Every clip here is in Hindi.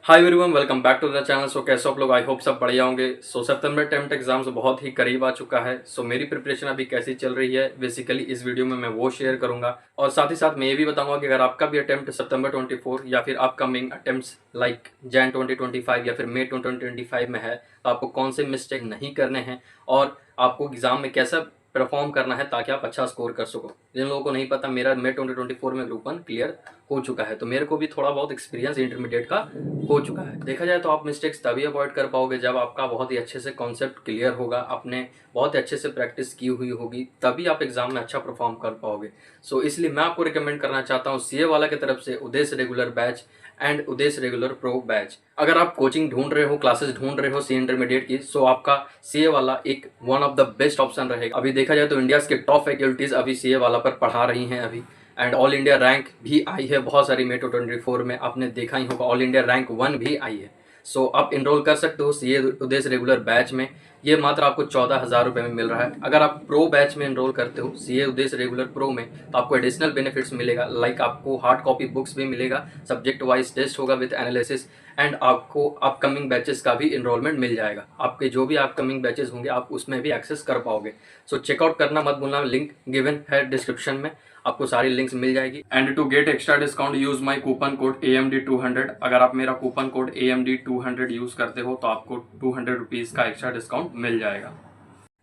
Hi everyone, welcome back to the channel. So कैसे हो आप लोग? आई होप सब बढ़िया होंगे। सो सितंबर टेंथ एग्जाम्स बहुत ही करीब आ चुका है। सो मेरी प्रिपरेशन अभी कैसी चल रही है बेसिकली इस वीडियो में मैं वो शेयर करूंगा, और साथ ही साथ मैं ये भी बताऊंगा कि अगर आपका भी अटेम्प्ट सितंबर 24 या फिर अपकमिंग अटेम्प्ट्स लाइक जैन 2025 या फिर मई 2025 में है तो आपको कौन से मिस्टेक नहीं करने हैं और आपको एग्जाम में कैसा परफॉर्म करना है ताकि आप अच्छा स्कोर कर सको। जिन लोगों को नहीं पता, मेरा मई 2024 में ग्रुप 1 क्लियर हो चुका है, तो मेरे को भी थोड़ा बहुत एक्सपीरियंस इंटरमीडिएट का हो चुका है। देखा जाए तो आप मिस्टेक्स तभी अवॉइड कर पाओगे जब आपका बहुत ही अच्छे से कॉन्सेप्ट क्लियर होगा, आपने बहुत ही अच्छे से प्रैक्टिस की हुई होगी, तभी आप एग्जाम में अच्छा परफॉर्म कर पाओगे। सो इसलिए मैं आपको रिकमेंड करना चाहता हूँ सीए वाला की तरफ से Uddesh regular batch and Uddesh regular pro batch. अगर आप कोचिंग ढूंढ रहे हो, क्लासेस ढूंढ रहे हो सी इंटरमीडिएट की, सो आपका सीए वाला एक one of the best option रहेगा। अभी देखा जाए तो इंडिया के टॉप फैकल्टीज अभी सीए वाला पर पढ़ा रही हैं अभी, एंड ऑल इंडिया रैंक भी आई है बहुत सारी। मई 2024 में आपने देखा ही होगा ऑल इंडिया रैंक 1 भी आई है। सो आप इनरोल कर सकते हो सीए उदेश रेगुलर बैच में। ये मात्र आपको 14,000 रुपये में मिल रहा है। अगर आप प्रो बैच में इनरोल करते हो सीए उदेश रेगुलर प्रो में तो आपको एडिशनल बेनिफिट्स मिलेगा, लाइक आपको हार्ड कॉपी बुक्स भी मिलेगा, सब्जेक्ट वाइज टेस्ट होगा विद एनालिसिस, एंड आपको अपकमिंग बैचेस का भी इनरोलमेंट मिल जाएगा। आपके जो भी अपकमिंग बैचेस होंगे आप उसमें भी एक्सेस कर पाओगे। सो चेकआउट करना मत भूलना, लिंक गिवन है डिस्क्रिप्शन में, आपको सारी लिंक्स मिल जाएगी। And to get extra discount use my coupon code AMD200। अगर आप मेरा कूपन कोड AMD200 यूज करते हो तो आपको 200 रुपीज़ का एक्स्ट्रा डिस्काउंट मिल जाएगा।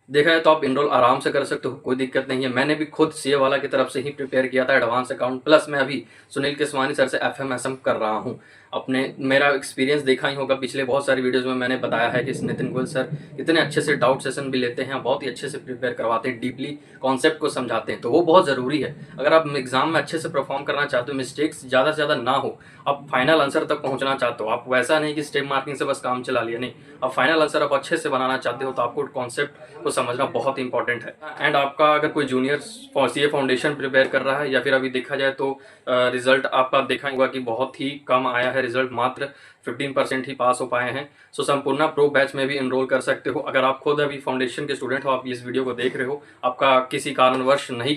देखा है तो आप इनरोल आराम से कर सकते हो, कोई दिक्कत नहीं है। मैंने भी खुद सीए वाला की तरफ से ही प्रिपेयर किया था एडवांस अकाउंट, प्लस मैं अभी सुनील केसवानी सर से FMSM कर रहा हूँ। अपने मेरा एक्सपीरियंस देखा ही होगा, पिछले बहुत सारी वीडियोस में मैंने बताया है कि नितिन गोयल सर इतने अच्छे से डाउट सेशन भी लेते हैं, बहुत ही अच्छे से प्रिपेयर करवाते हैं, डीपली कॉन्सेप्ट को समझाते हैं, तो वो बहुत ज़रूरी है। अगर आप एग्जाम में अच्छे से परफॉर्म करना चाहते हो, मिस्टेक्स ज़्यादा से ज़्यादा ना हो, आप फाइनल आंसर तक पहुंचना चाहते हो, आप वैसा नहीं कि स्टेप मार्किंग से बस काम चला लिया, नहीं, आप फाइनल आंसर आप अच्छे से बनाना चाहते हो तो आपको कॉन्सेप्ट को समझना बहुत इंपॉर्टेंट है। एंड आपका अगर कोई जूनियर सीए फाउंडेशन प्रिपेयर कर रहा है या फिर अभी देखा जाए तो रिजल्ट आपका देखा होगा कि बहुत ही कम आया है, रिजल्ट मात्र 15% ही पास हो पाए हैं। सो संपूर्ण प्रो बैच में भी इनरोल कर सकते हो। अगर आप खुद अभी फाउंडेशन के स्टूडेंट हो, आप इस वीडियो को देख रहे हो, आपका किसी कारणवश नहीं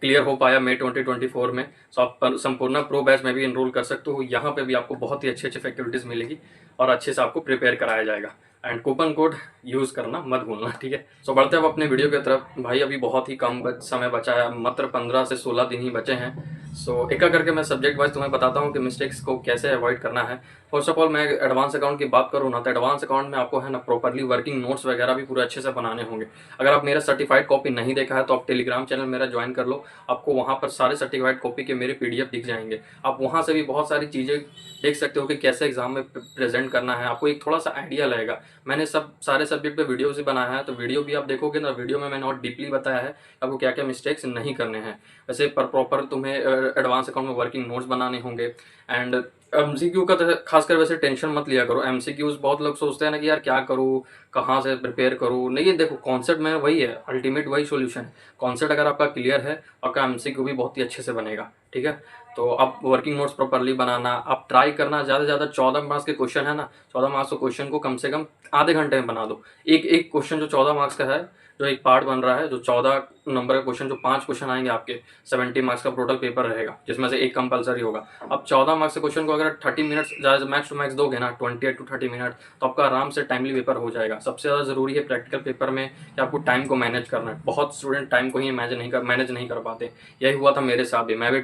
क्लियर हो पाया मई 2024 में, सो आप संपूर्ण प्रो बैच में भी इनरोल कर सकते हो। यहाँ पे भी आपको बहुत ही अच्छी अच्छी फैकल्टीज मिलेगी और अच्छे से आपको प्रिपेयर कराया जाएगा। एंड कूपन कोड यूज़ करना मत भूलना, ठीक है। सो बढ़ते हैं अब अपने वीडियो की तरफ। भाई अभी बहुत ही कम समय बचा है, मात्र 15 से 16 दिन ही बचे हैं। सो एक करके मैं सब्जेक्ट वाइज तुम्हें बताता हूँ कि मिस्टेक्स को कैसे अवॉइड करना है। फर्स्ट ऑफ ऑल मैं एडवांस अकाउंट की बात करूँ ना, तो एडवांस अकाउंट में आपको है ना प्रॉपरली वर्किंग नोट्स वगैरह भी पूरे अच्छे से बनाने होंगे। अगर आप मेरा सर्टिफाइड कॉपी नहीं देखा है तो आप टेलीग्राम चैनल मेरा ज्वाइन कर लो, आपको वहाँ पर सारे सर्टिफाइड कॉपी के मेरे PDF दिख जाएंगे। आप वहाँ से भी बहुत सारी चीज़ें देख सकते हो कि कैसे एग्जाम में प्रेजेंट करना है, आपको एक थोड़ा सा आइडिया लगेगा। मैंने सब सारे सब्जेक्ट पे वीडियो भी बनाया है, तो वीडियो भी आप देखोगे ना, वीडियो में मैंने और डीपली बताया है आपको क्या क्या मिस्टेक्स नहीं करने हैं। वैसे पर प्रॉपर तुम्हें एडवांस अकाउंट में वर्किंग नोट्स बनाने होंगे। एंड MCQ का तो खासकर वैसे टेंशन मत लिया करो। MCQs बहुत लोग सोचते हैं ना कि यार क्या करूँ, कहाँ से प्रिपेयर करूँ, नहीं देखो कॉन्सेप्ट में वही है, अल्टीमेट वही सोल्यूशन है। कॉन्सेप्ट अगर आपका क्लियर है, आपका MCQ भी बहुत ही अच्छे से बनेगा, ठीक है। तो आप वर्किंग नोट्स प्रॉपरली बनाना, आप ट्राई करना ज़्यादा से ज़्यादा 14 मार्क्स के क्वेश्चन है ना, 14 मार्क्स के क्वेश्चन को कम से कम आधे घंटे में बना दो। एक एक क्वेश्चन जो 14 मार्क्स का है, जो एक पार्ट बन रहा है, जो 14 नंबर का क्वेश्चन, जो 5 क्वेश्चन आएंगे आपके, 70 मार्क्स का टोटल पेपर रहेगा जिसमें से एक कंपलसरी होगा। अब 14 मार्क्स के क्वेश्चन को अगर 30 मिनट्स ज़्यादा मैक्स टू मैक्स दोगे ना, 28 to 30 मिनट, तो आपका आराम से टाइमली पेपर हो जाएगा। सबसे ज़्यादा ज़रूरी है प्रैक्टिकल पेपर में कि आपको टाइम को मैनेज करना है। बहुत स्टूडेंट टाइम को ही मैनेज नहीं कर पाते, यही हुआ था मेरे साथ भी। मैं भी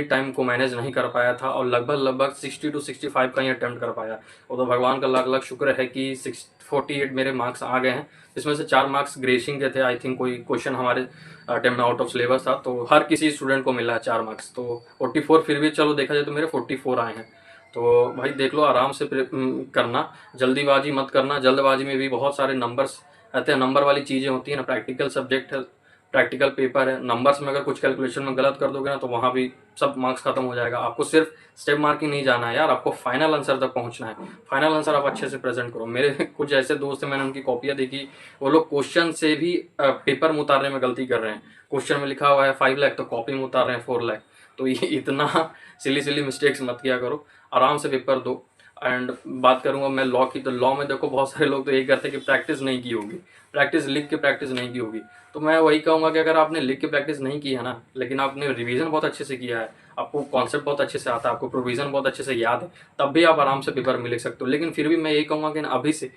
टाइम को मैनेज नहीं कर पाया था और लगभग 60 to 65 का ही अटेम्प्ट कर पाया। वो तो भगवान का लाख लाख शुक्र है कि 48 मेरे मार्क्स आ गए हैं, जिसमें से 4 मार्क्स ग्रेसिंग के थे। आई थिंक कोई क्वेश्चन हमारे अटेम्प्ट आउट ऑफ सिलेबस था, तो हर किसी स्टूडेंट को मिला है 4 मार्क्स, तो 44 फिर भी चलो देखा जाए तो मेरे 44 आए हैं। तो भाई देख लो, आराम से करना, जल्दीबाजी मत करना। जल्दबाजी में भी बहुत सारे नंबर्स रहते हैं, नंबर वाली चीज़ें होती हैं ना, प्रैक्टिकल सब्जेक्ट है, प्रैक्टिकल पेपर है, नंबर्स में अगर कुछ कैलकुलेशन में गलत कर दोगे ना तो वहाँ भी सब मार्क्स खत्म हो जाएगा। आपको सिर्फ स्टेप मार्किंग नहीं जाना है यार, आपको फाइनल आंसर तक पहुँचना है। फाइनल आंसर आप अच्छे से प्रेजेंट करो। मेरे कुछ ऐसे दोस्त हैं, मैंने उनकी कॉपियाँ देखी, वो लोग क्वेश्चन से भी पेपर में उतारने में गलती कर रहे हैं। क्वेश्चन में लिखा हुआ है 5 लाख, तो कॉपी में उतार रहे हैं 4 लाख। तो ये इतना सिली मिस्टेक्स मत किया करो, आराम से पेपर दो। एंड बात करूँगा मैं लॉ की, तो लॉ में देखो बहुत सारे लोग तो यही करते हैं कि प्रैक्टिस नहीं की होगी, प्रैक्टिस लिख के प्रैक्टिस नहीं की होगी। तो मैं वही कहूँगा कि अगर आपने लिख के प्रैक्टिस नहीं की है ना, लेकिन आपने रिवीजन बहुत अच्छे से किया है, आपको कॉन्सेप्ट बहुत अच्छे से आता है, आपको प्रोविजन बहुत अच्छे से याद है, तब भी आप आराम से पेपर में लिख सकते हो। लेकिन फिर भी मैं यही कहूँगा कि ना अभी से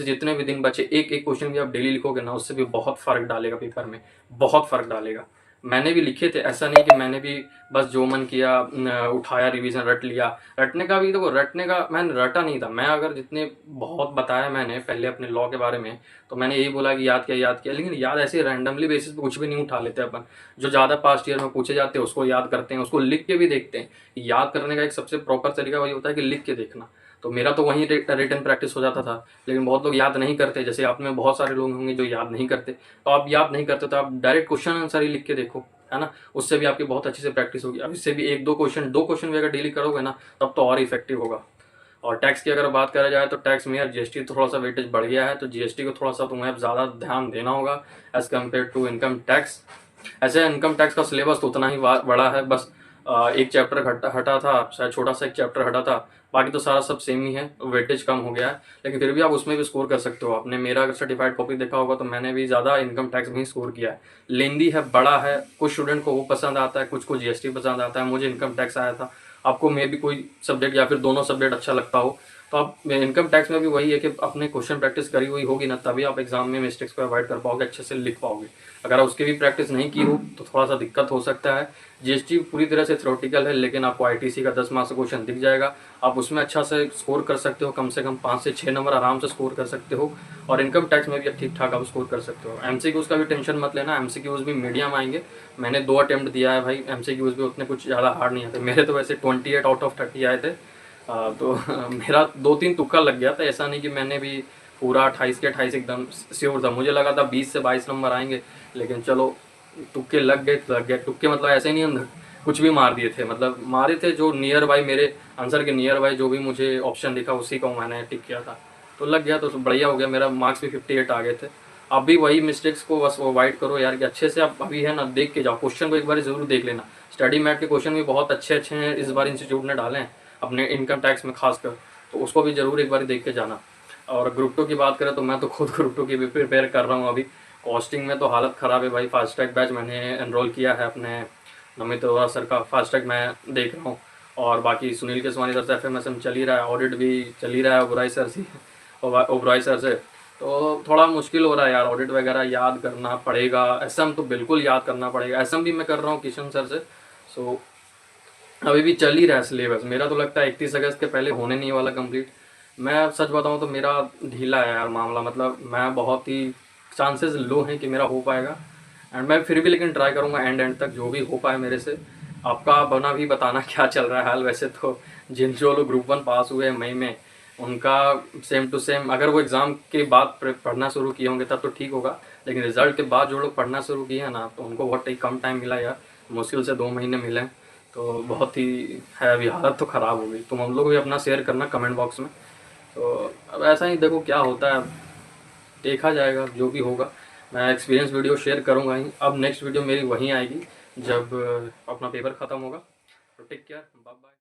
जितने भी दिन बचे, एक एक क्वेश्चन भी आप डेली लिखोगे ना, उससे भी बहुत फ़र्क डालेगा पेपर में, बहुत फ़र्क डालेगा। मैंने भी लिखे थे, ऐसा नहीं कि मैंने भी बस जो मन किया उठाया, रिवीजन रट लिया। रटने का भी देखो, रटने का मैंने रटा नहीं था। मैं अगर जितने बहुत बताया मैंने पहले अपने लॉ के बारे में, तो मैंने यही बोला कि याद किया, लेकिन याद ऐसे रैंडमली बेसिस पे कुछ भी नहीं उठा लेते अपन। जो ज़्यादा पास्ट ईयर में पूछे जाते हैं उसको याद करते हैं, उसको लिख के भी देखते हैं। याद करने का एक सबसे प्रॉपर तरीका वही होता है कि लिख के देखना। तो मेरा तो वहीं रिटन प्रैक्टिस हो जाता था। लेकिन बहुत लोग याद नहीं करते, जैसे आप में बहुत सारे लोग होंगे जो याद नहीं करते। तो आप याद नहीं करते तो आप डायरेक्ट क्वेश्चन आंसर ही लिख के देखो, है ना। उससे भी आपकी बहुत अच्छे से प्रैक्टिस होगी। अब इससे भी एक दो क्वेश्चन भी अगर डेली करोगे ना, तब तो और इफेक्टिव होगा। और टैक्स की अगर बात करा जाए तो टैक्स में यार जीएसटी थोड़ा सा वेटेज बढ़ गया है, तो जीएसटी को थोड़ा सा तुम्हें अब ज़्यादा ध्यान देना होगा as compared to income tax. ऐसे इनकम टैक्स का सिलेबस तो उतना ही बड़ा है, बस एक चैप्टर हटा था शायद, छोटा सा एक चैप्टर हटा था, बाकी तो सारा सब सेम ही है, वेटेज कम हो गया है। लेकिन फिर भी आप उसमें भी स्कोर कर सकते हो। आपने मेरा अगर सर्टिफाइड कॉपी देखा होगा तो मैंने भी ज़्यादा इनकम टैक्स में ही स्कोर किया है। लेंदी है, बड़ा है, कुछ स्टूडेंट को वो पसंद आता है, कुछ को जीएसटी पसंद आता है, मुझे इनकम टैक्स आया था। आपको मे भी कोई सब्जेक्ट या फिर दोनों सब्जेक्ट अच्छा लगता हो, तो आप इनकम टैक्स में भी वही है कि अपने क्वेश्चन प्रैक्टिस करी हुई होगी ना, तभी आप एग्जाम में मिस्टेक्स को अवॉइड कर पाओगे, अच्छे से लिख पाओगे। अगर आप उसकी भी प्रैक्टिस नहीं की हो तो थोड़ा सा दिक्कत हो सकता है। जीएसटी पूरी तरह से थ्योरेटिकल है, लेकिन आपको आईटीसी का 10 मार्क्स का क्वेश्चन दिख जाएगा, आप उसमें अच्छा से स्कोर कर सकते हो, कम से कम 5 से 6 नंबर आराम से स्कोर कर सकते हो। और इनकम टैक्स में भी ठीक ठाक आप स्कोर कर सकते हो। एमसीक्यूज़ का भी टेंशन मत लेना, एमसीक्यूज़ भी मीडियम आएंगे। मैंने 2 अटेम्प्ट दिया है भाई, एमसीक्यूज़ भी उतने कुछ ज़्यादा हार्ड नहीं आते। मेरे तो वैसे 28 आउट ऑफ 30 आए थे। तो मेरा 2-3 तुक्का लग गया था, ऐसा नहीं कि मैंने भी पूरा 28 के 28 एकदम श्योर था। मुझे लगा था 20 से 22 नंबर आएंगे, लेकिन चलो तुक्के लग गए तो लग गए। तुक्के मतलब ऐसे नहीं अंदर कुछ भी मार दिए थे, मतलब मारे थे जो नियर बाई, मेरे आंसर के नियर बाई जो भी मुझे ऑप्शन दिखा उसी को मैंने टिक किया था, तो लग गया, तो बढ़िया हो गया। मेरा मार्क्स भी 58 आ गए थे। अब भी वही मिस्टेक्स को बस अवॉइड करो यार, कि अच्छे से आप अभी है ना देख के जाओ, क्वेश्चन को एक बार जरूर देख लेना। स्टडी मैट के क्वेश्चन भी बहुत अच्छे अच्छे हैं इस बार इंस्टीट्यूट ने डाले हैं अपने इनकम टैक्स में खासकर, तो उसको भी जरूर एक बार देख के जाना। और ग्रुप 2 की बात करें तो मैं तो खुद ग्रुप 2 की भी प्रिपेयर कर रहा हूँ अभी। कॉस्टिंग में तो हालत ख़राब है भाई। फास्ट ट्रैक बैच मैंने एनरोल किया है अपने नमित अरोड़ा सर का, फास्ट ट्रैक मैं देख रहा हूँ। और बाकी सुनील केसवानी सर से एफएमएसएम चल ही रहा है, ऑडिट भी चल ही रहा है ओबराय सर से। तो थोड़ा मुश्किल हो रहा है यार, ऑडिट वगैरह याद करना पड़ेगा। एसएम तो बिल्कुल याद करना पड़ेगा, एसएम भी मैं कर रहा हूँ किशन सर से। सो अभी भी चल ही रहा है सिलेबस। मेरा तो लगता है 31 अगस्त के पहले होने नहीं वाला कंप्लीट। मैं सच बताऊं तो मेरा ढीला है यार मामला, मतलब मैं बहुत ही चांसेस लो हैं कि मेरा हो पाएगा। एंड मैं फिर भी लेकिन ट्राई करूंगा एंड तक, जो भी हो पाए मेरे से। आपका बना भी बताना क्या चल रहा है हाल। वैसे तो जिन जो लोग ग्रुप 1 पास हुए हैं मई में, उनका सेम टू सेम, अगर वो एग्ज़ाम के बाद पढ़ना शुरू किए होंगे तब तो ठीक होगा। लेकिन रिजल्ट के बाद जो लोग पढ़ना शुरू किए हैं ना, तो उनको बहुत ही कम टाइम मिला यार, मुश्किल से 2 महीने मिले हैं। तो बहुत ही है, अभी हालत तो ख़राब हो गई। तुम हम लोग भी अपना शेयर करना कमेंट बॉक्स में। तो अब ऐसा ही देखो क्या होता है, देखा जाएगा जो भी होगा। मैं एक्सपीरियंस वीडियो शेयर करूँगा ही। अब नेक्स्ट वीडियो मेरी वहीं आएगी जब अपना पेपर ख़त्म होगा। तो टेक केयर, बाय बाय।